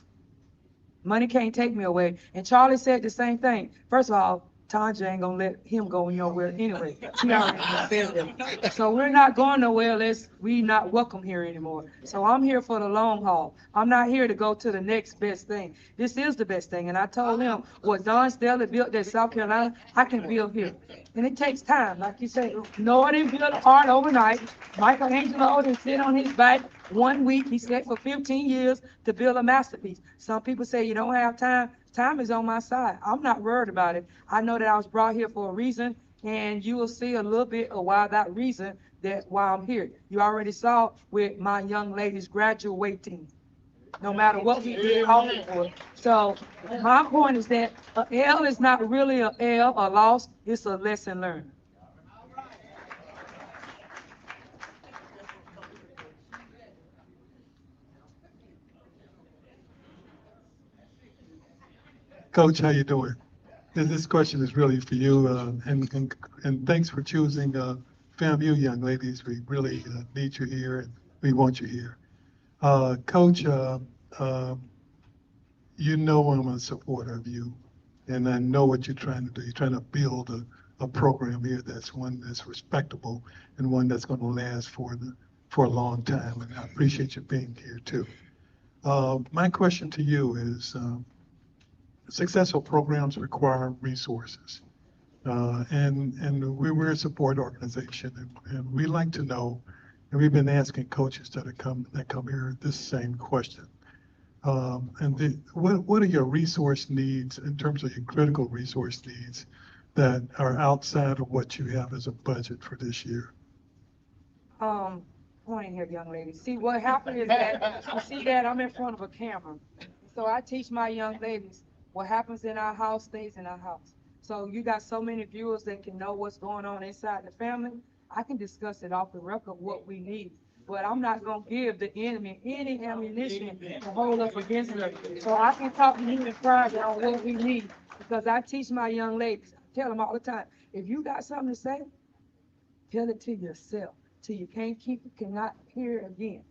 Money can't take me away. And Charlie said the same thing. First of all, Tanja ain't gonna let him go nowhere anyway. She already said that. So we're not going nowhere unless we not welcome here anymore. So I'm here for the long haul. I'm not here to go to the next best thing. This is the best thing. And I told him what Don Stella built at South Carolina, I can build here. And it takes time. Like you said, Noah didn't build art overnight. Michelangelo didn't sit on his back 1 week. He sat for 15 years to build a masterpiece. Some people say you don't have time. Time is on my side. I'm not worried about it. I know that I was brought here for a reason, and you will see a little bit of why that reason, that why I'm here. You already saw with my young ladies graduating, no matter what we did all for. So my point is that a L is not really a L, a loss. It's a lesson learned. Coach, how you doing? This question is really for you, and thanks for choosing FAMU, young ladies. We really need you here, and we want you here. Coach, you know I'm a supporter of you, and I know what you're trying to do. You're trying to build a program here that's one that's respectable and one that's going to last for a long time. And I appreciate you being here too. My question to you is, successful programs require resources. And we're a support organization, and we like to know, and we've been asking coaches that come here this same question. What are your resource needs in terms of your critical resource needs that are outside of what you have as a budget for this year? Point here, young lady. See, what happened is that, you see that I'm in front of a camera. So I teach my young ladies, what happens in our house stays in our house. So you got so many viewers that can know what's going on inside the family. I can discuss it off the record, what we need. But I'm not gonna give the enemy any ammunition to hold us against us. So I can talk to you in private on what we need, because I teach my young ladies, tell them all the time, if you got something to say, tell it to yourself, till you cannot hear it again.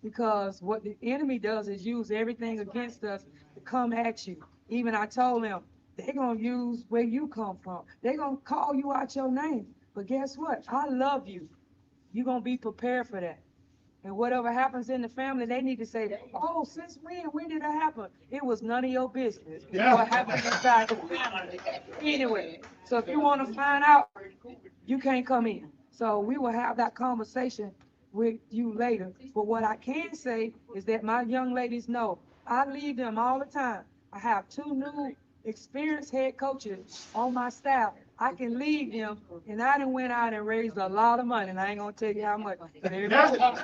Because what the enemy does is use everything against us to come at you. Even I told them, they're gonna use where you come from. They're gonna call you out your name. But guess what? I love you. You're gonna be prepared for that. And whatever happens in the family, they need to say, oh, since when? When did that happen? It was none of your business. What happened inside the family. Anyway, so if you want to find out, you can't come in. So we will have that conversation with you later. But what I can say is that my young ladies know I lead them all the time. I have 2 new experienced head coaches on my staff. I can lead them, and I done went out and raised a lot of money, and I ain't gonna tell you how much. But everybody, I'm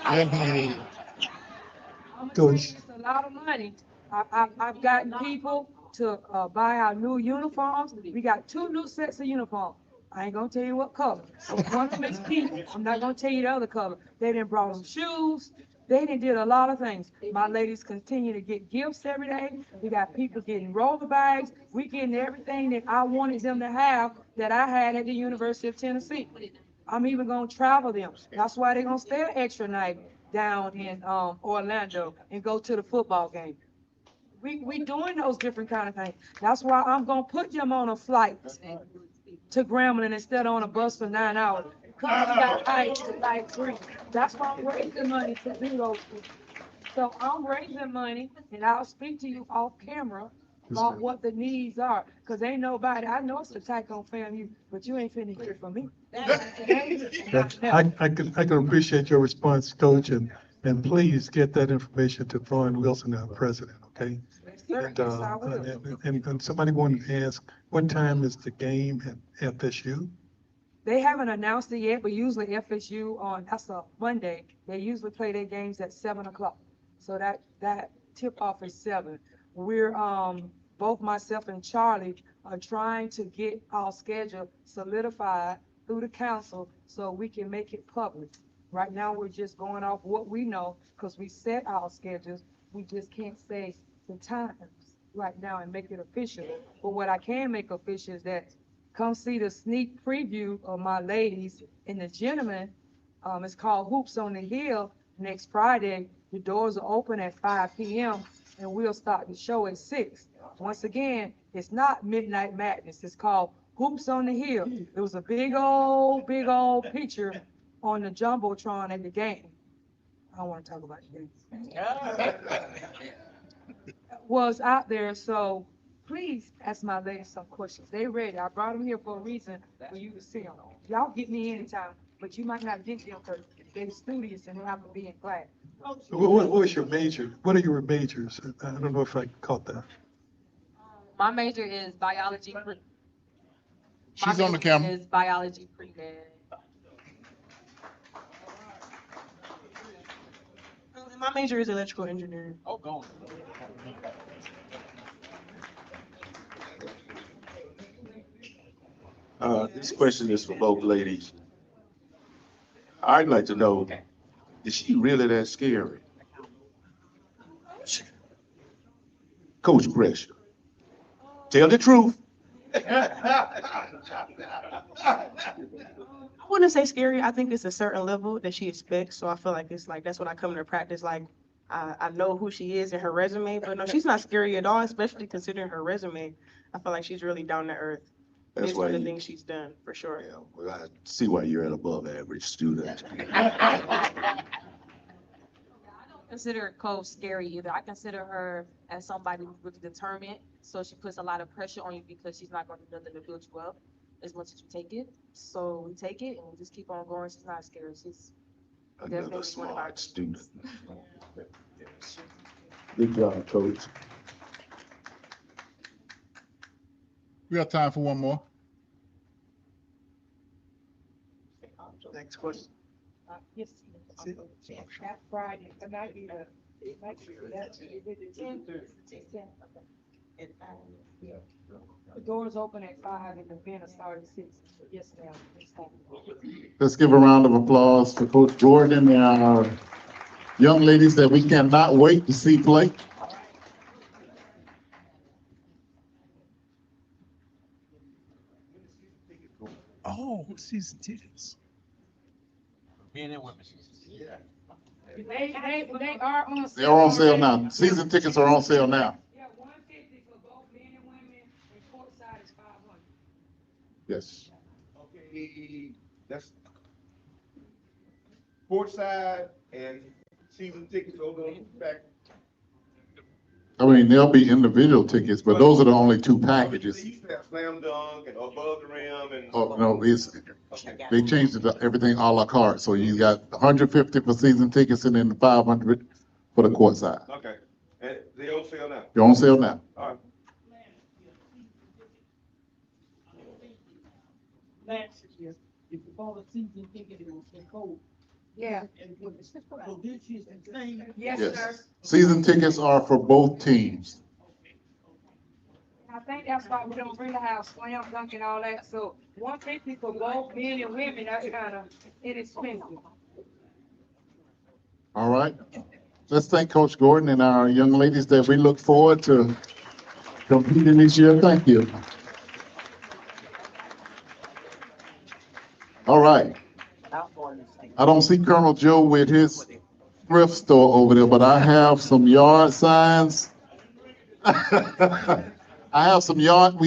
gonna tell you it's a lot of money. I've gotten people to buy our new uniforms. We got 2 new sets of uniforms. I ain't gonna tell you what color. One of them is pink. I'm not gonna tell you the other color. They done brought them shoes. They done did a lot of things. My ladies continue to get gifts every day. We got people getting roller bags. We getting everything that I wanted them to have that I had at the University of Tennessee. I'm even gonna travel them. That's why they're gonna stay an extra night down in Orlando and go to the football game. We doing those different kind of things. That's why I'm gonna put them on a flight to Grambling instead of on a bus for 9 hours. Because we got ice to like 3. That's why I'm raising money to do those things. So I'm raising money, and I'll speak to you off camera about what the needs are. Because ain't nobody, I know it's a type on FAMU, but you ain't finna hear from me. I can appreciate your response, Coach, and please get that information to Brian Wilson, our president, okay? And somebody wanted to ask, what time is the game at FSU? They haven't announced it yet, but usually FSU that's a Monday, they usually play their games at 7 o'clock. So that tip off is 7. We're, both myself and Charlie are trying to get our schedule solidified through the council so we can make it public. Right now, we're just going off what we know, because we set our schedules. We just can't say the times right now and make it official. But what I can make official is that come see the sneak preview of my ladies and the gentlemen. It's called Hoops on the Hill next Friday. The doors are open at 5 p.m. and we'll start the show at 6. Once again, it's not Midnight Madness. It's called Hoops on the Hill. It was a big old picture on the Jumbotron at the game. I don't want to talk about the game. Was out there, so please ask my ladies some questions. They ready. I brought them here for a reason for you to see them. Y'all get me anytime, but you might not get them because they're studious and they have to be in class. What was your major? What are your majors? I don't know if I caught that. My major is biology. She's on the camera. Is biology pre-med. My major is electrical engineering. Oh, go on. This question is for both ladies. I'd like to know, is she really that scary? Coach Pressure, tell the truth. I wouldn't say scary. I think it's a certain level that she expects. So I feel like it's like that's what I come to practice. Like I know who she is and her resume, but no, she's not scary at all, especially considering her resume. I feel like she's really down to earth. That's Based why on the you- things she's done, for sure. Yeah, well, I see why you're an above average student. Consider Coach scary either. I consider her as somebody who's really determined. So she puts a lot of pressure on you because she's not going to do nothing to build you up as much as you take it. So we take it and we just keep on going. She's not scary. She's Another definitely one of our smart student. Good job, Coach. We got time for one more. Next question. Yes. That Friday, it might be the 10th. The doors open at 5 and the event will start at 6. Yes, ma'am. It's happening. Let's give a round of applause for Coach Gordon and our young ladies that we cannot wait to see play. Oh, season tickets. They are on sale. They're on sale now. Season tickets are on sale now. Yeah, 150 for both men and women, and courtside is 500. Yes. Okay, that's courtside and season tickets over on the back. I mean, there'll be individual tickets, but those are the only two packages. They used to have slam dunk and above the rim and. Oh, no, they changed it to everything a la carte. So you got 150 for season tickets and then 500 for the courtside. Okay, and they on sale now. They're on sale now. All right. Last year, if you bought a season ticket, it was the code. Yeah. So this is the same. Yes, sir. Yes. Season tickets are for both teams. I think that's why we don't really have slam dunk and all that. So 150 for both men and women, that's kind of inexpensive. All right. Let's thank Coach Gordon and our young ladies that we look forward to competing this year. Thank you. All right. I don't see Colonel Joe with his thrift store over there, but I have some yard signs. We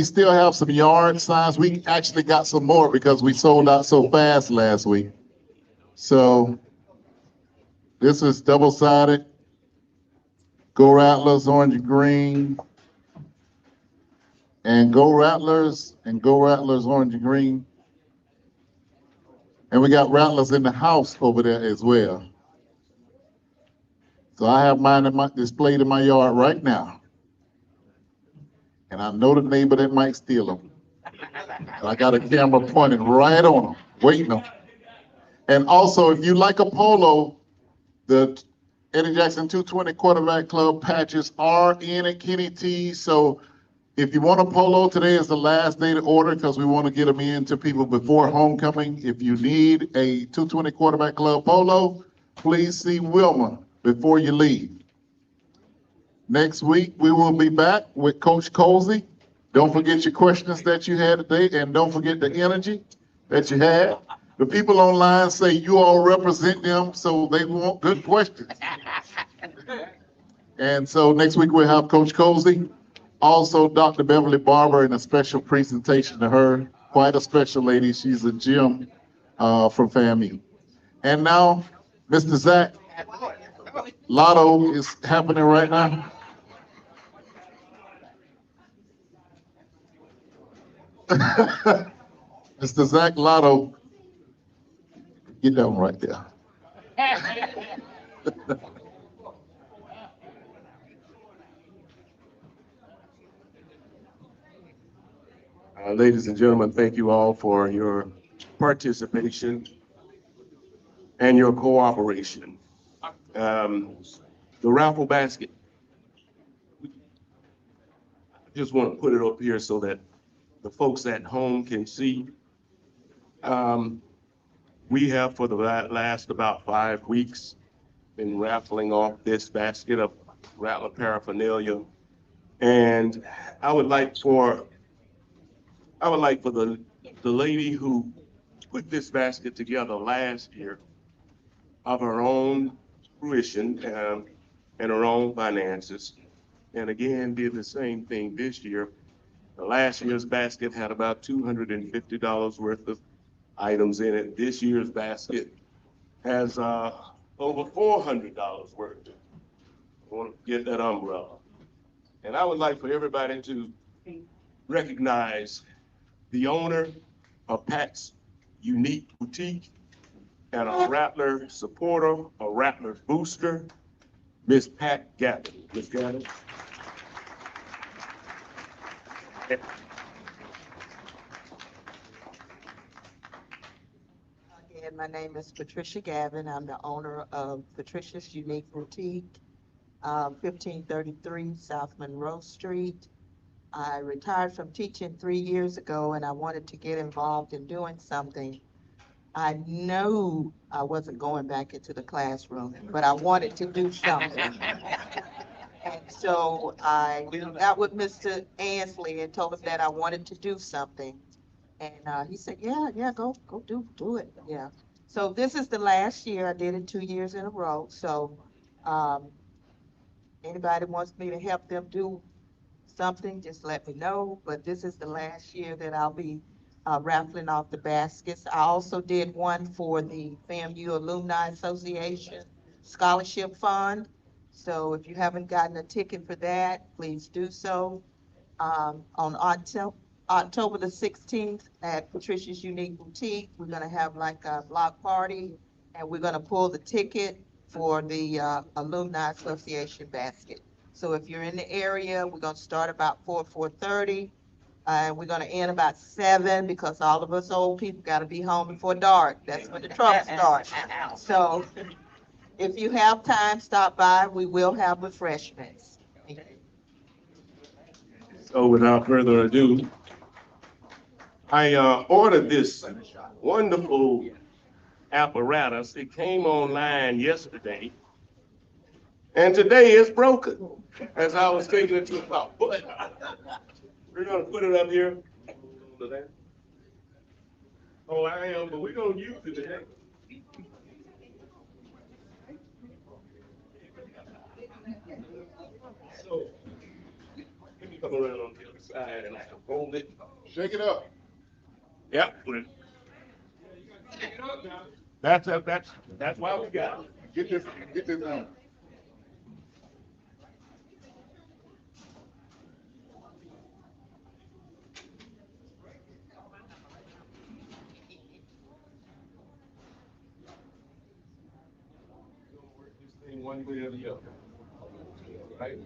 still have some yard signs. We actually got some more because we sold out so fast last week. So this is double-sided. Go Rattlers, orange and green. And Go Rattlers orange and green. And we got Rattlers in the house over there as well. So I have mine displayed in my yard right now. And I know the neighbor that might steal them. And I got a camera pointed right on them, waiting on them. And also, if you like a polo, the Eddie Jackson 220 Quarterback Club patches are in at Kenny T. So If you want a polo, today is the last day to order because we want to get them in to people before homecoming. If you need a 220 Quarterback Club polo, please see Wilma before you leave. Next week, we will be back with Coach Colsey. Don't forget your questions that you had today, and don't forget the energy that you had. The people online say you all represent them, so they want good questions. And so next week we'll have Coach Colsey, also Dr. Beverly Barber, and a special presentation to her. Quite a special lady. She's a gem from FAMU. And now, Mr. Zach, Lotto is happening right now. Mr. Zach Lotto, get that one right there. Ladies and gentlemen, thank you all for your participation and your cooperation. The raffle basket, I just want to put it up here so that the folks at home can see. We have for the last about 5 weeks been raffling off this basket of rattler paraphernalia. And I would like for the lady who put this basket together last year of her own fruition and her own finances, and again did the same thing this year. The last year's basket had about $250 worth of items in it. This year's basket has over $400 worth. I want to get that umbrella. And I would like for everybody to recognize the owner of Pat's Unique Boutique and a Rattler supporter, a Rattler booster, Miss Pat Gavin. Miss Gavin. Again, my name is Patricia Gavin. I'm the owner of Patricia's Unique Boutique, 1533 South Monroe Street. I retired from teaching 3 years ago, and I wanted to get involved in doing something. I knew I wasn't going back into the classroom, but I wanted to do something. And so I got with Mr. Ansley and told him that I wanted to do something. And he said, yeah, go do it. Yeah. So this is the last year. I did it 2 years in a row. So um, anybody wants me to help them do something, just let me know. But this is the last year that I'll be raffling off the baskets. I also did one for the FAMU Alumni Association Scholarship Fund. So if you haven't gotten a ticket for that, please do so. On October the 16th at Patricia's Unique Boutique, we're gonna have like a block party, and we're gonna pull the ticket for the Alumni Association basket. So if you're in the area, we're gonna start about 4:30. And we're gonna end about 7 because all of us old people gotta be home before dark. That's when the trouble starts. So if you have time, stop by. We will have refreshments. Thank you. So without further ado, I ordered this wonderful apparatus. It came online yesterday, and today it's broken. As I was taking it to the top, but we're gonna put it up here. Oh, I am, but we're gonna use it today. So let me come around on the other side and I can hold it. Shake it up. Yep. That's why we got it. Get this on. One way or the other. Right?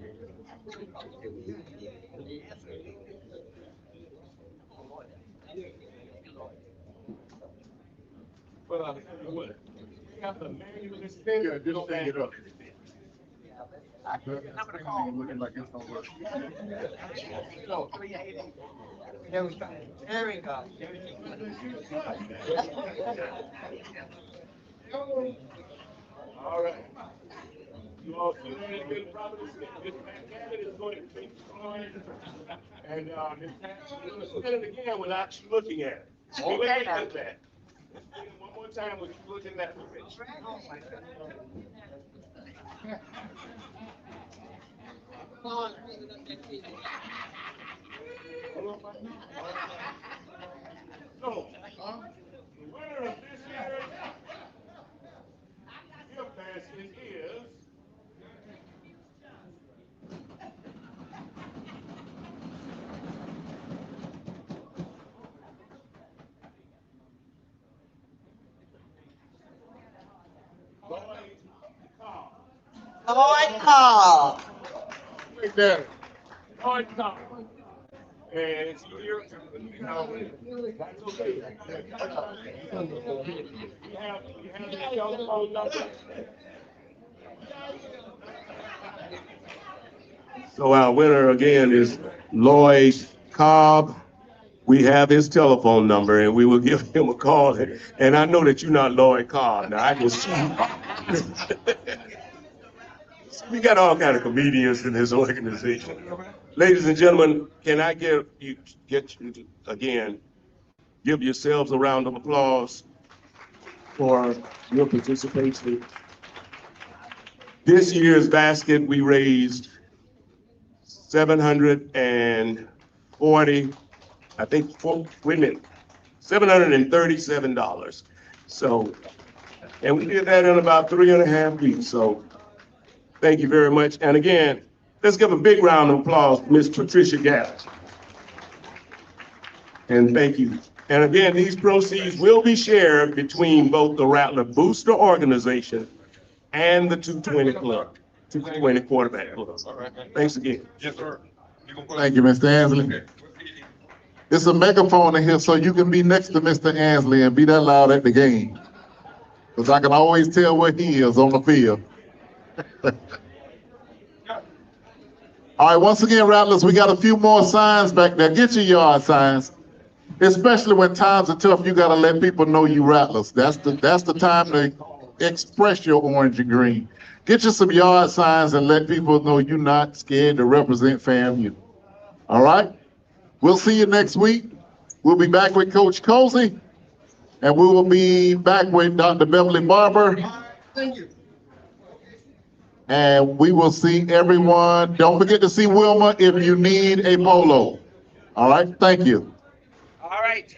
Well, I'll tell you what. We got the manual extender. Yeah, just shake it up. Looking like it's gonna work. There we go. There we go. All right. You all see that it's been properly set. This cabinet is going to be destroyed. And this cabinet, you're going to set it again without you looking at it. Okay. Look at that. One more time with you looking at the picture. So, the winner of this year's gift basket is Lloyd Cobb. Lloyd Cobb. Right there. Lloyd Cobb. And it's here to, that's okay. You have the telephone number. So our winner again is Lloyd Cobb. We have his telephone number and we will give him a call. And I know that you're not Lloyd Cobb. Now I just we got all kind of comedians in this organization. Ladies and gentlemen, can I get you to, again, give yourselves a round of applause for your participation. This year's basket, we raised 740, I think, wait a minute, $737. So, and we did that in about 3.5 weeks. So, thank you very much. And again, let's give a big round of applause to Ms. Patricia Gaddis. And thank you. And again, these proceeds will be shared between both the Rattler Booster Organization and the 220 Club, 220 Quarterback Club. Thanks again. Yes, sir. Thank you, Mr. Ansley. It's a megaphone in here so you can be next to Mr. Ansley and be that loud at the game. Because I can always tell where he is on the field. All right, once again, Rattlers, we got a few more signs back there. Get your yard signs. Especially when times are tough, you got to let people know you Rattlers. That's the time to express your orange and green. Get you some yard signs and let people know you're not scared to represent FAMU. All right? We'll see you next week. We'll be back with Coach Cozy, and we will be back with Dr. Beverly Barber. Thank you. And we will see everyone. Don't forget to see Wilma if you need a polo. All right? Thank you. All right.